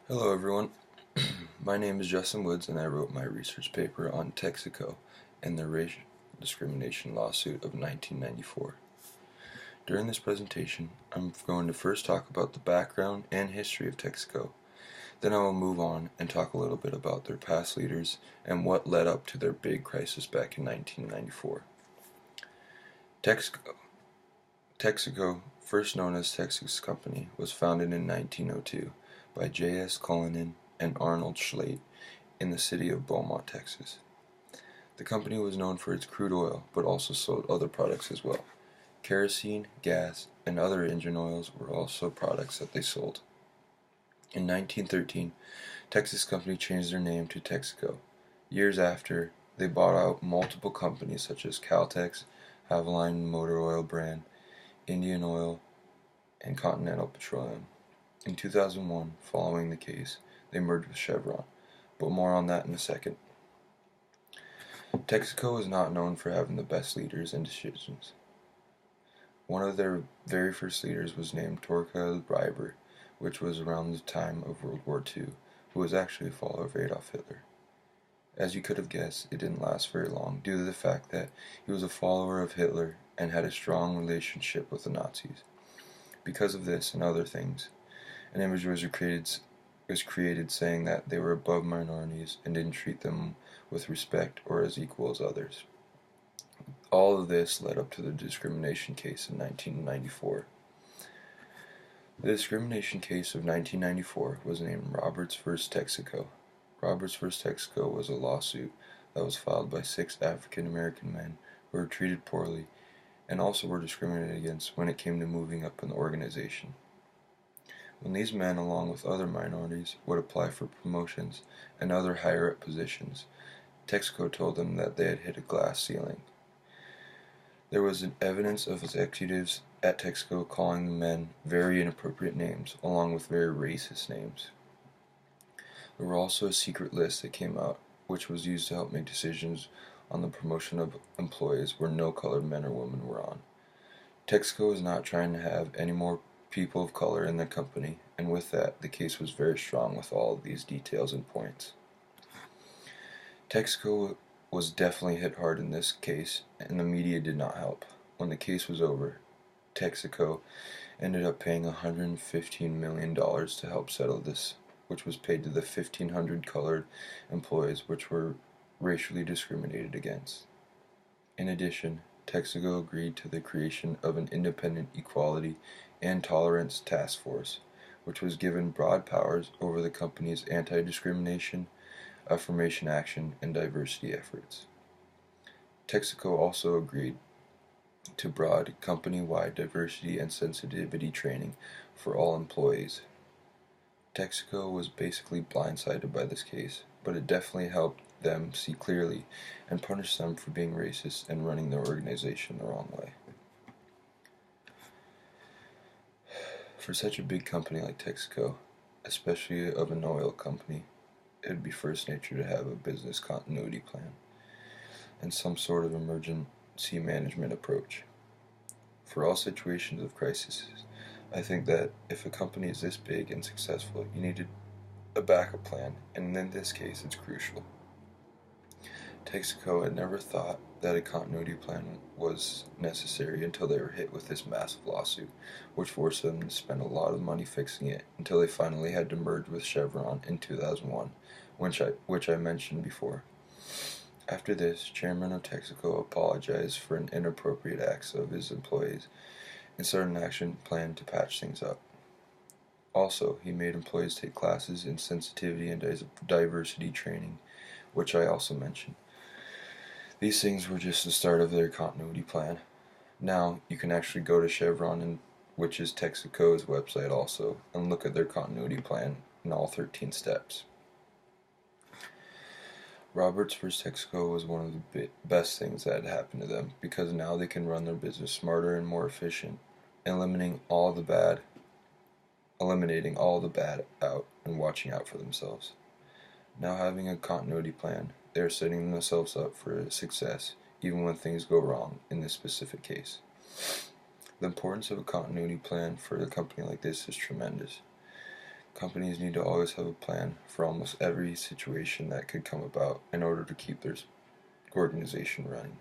Hello everyone, my name is Justin Woods and I wrote my research paper on Texaco and the racial discrimination lawsuit of 1994. During this presentation, I'm going to first talk about the background and history of Texaco. Then I will move on and talk a little bit about their past leaders and what led up to their big crisis back in 1994. Texaco, first known as Texas Company, was founded in 1902 by J.S. Cullinan and Arnold Schlate in the city of Beaumont, Texas. The company was known for its crude oil, but also sold other products as well. Kerosene, gas, and other engine oils were also products that they sold. In 1913, Texas Company changed their name to Texaco. Years after, they bought out multiple companies such as Caltex, Haviline Motor Oil Brand, Indian Oil, and Continental Petroleum. In 2001, following the case, they merged with Chevron, but more on that in a second. Texaco is not known for having the best leaders and decisions. One of their very first leaders was named Torkel Reiber, which was around the time of World War II, who was actually a follower of Adolf Hitler. As you could have guessed, it didn't last very long due to the fact that he was a follower of Hitler and had a strong relationship with the Nazis. Because of this and other things, an image was created saying that they were above minorities and didn't treat them with respect or as equal as others. All of this led up to the discrimination case in 1994. The discrimination case of 1994 was named Roberts v. Texaco. Roberts v. Texaco was a lawsuit that was filed by 6 African American men who were treated poorly and also were discriminated against when it came to moving up in the organization. When these men, along with other minorities, would apply for promotions and other higher-up positions, Texaco told them that they had hit a glass ceiling. There was evidence of executives at Texaco calling the men very inappropriate names, along with very racist names. There were also a secret list that came out, which was used to help make decisions on the promotion of employees where no colored men or women were on. Texaco is not trying to have any more people of color in the company, and with that, the case was very strong with all of these details and points. Texaco was definitely hit hard in this case, and the media did not help. When the case was over, Texaco ended up paying $115 million to help settle this, which was paid to the 1,500 colored employees which were racially discriminated against. In addition, Texaco agreed to the creation of an independent equality and tolerance task force, which was given broad powers over the company's anti-discrimination, affirmation action, and diversity efforts. Texaco also agreed to broad company-wide diversity and sensitivity training for all employees. Texaco was basically blindsided by this case, but it definitely helped them see clearly and punish them for being racist and running their organization the wrong way. For such a big company like Texaco, especially of an oil company, it would be first nature to have a business continuity plan and some sort of emergency management approach. For all situations of crisis, I think that if a company is this big and successful, you need a backup plan, and in this case, it's crucial. Texaco had never thought that a continuity plan was necessary until they were hit with this massive lawsuit, which forced them to spend a lot of money fixing it until they finally had to merge with Chevron in 2001, which I mentioned before. After this, Chairman of Texaco apologized for an inappropriate acts of his employees and started an action plan to patch things up. Also, he made employees take classes in sensitivity and diversity training, which I also mentioned. These things were just the start of their continuity plan. Now, you can actually go to Chevron, which is Texaco's website also, and look at their continuity plan in all 13 steps. Roberts v. Texaco was one of the best things that had happened to them, because now they can run their business smarter and more efficient, eliminating all the bad out and watching out for themselves. Now having a continuity plan, they are setting themselves up for success even when things go wrong in this specific case. The importance of a continuity plan for a company like this is tremendous. Companies need to always have a plan for almost every situation that could come about in order to keep their organization running.